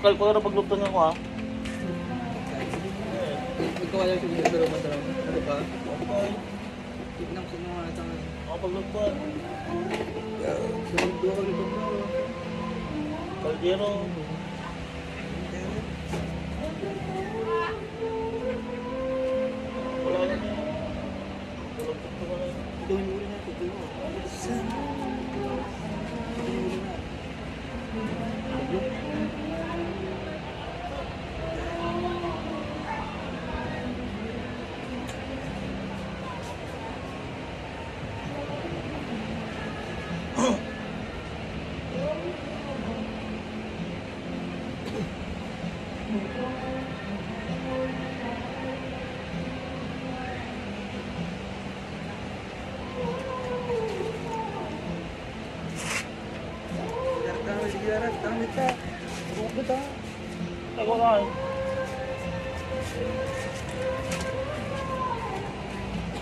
Kalko na paglugtong nga ko ha. Magkawala siya dito pero mataraw. Ano pa? Okay. Tignan ko mga natang. Ako paglugtong. Dua ka dito bro. Kaldero. Wala na niya. Paglugtong ko na. Ito yung uli na. Ito yung uli. Saan? Ito yung uli na. Sige, Arat. Tama ito. Huwag ito. Ako na.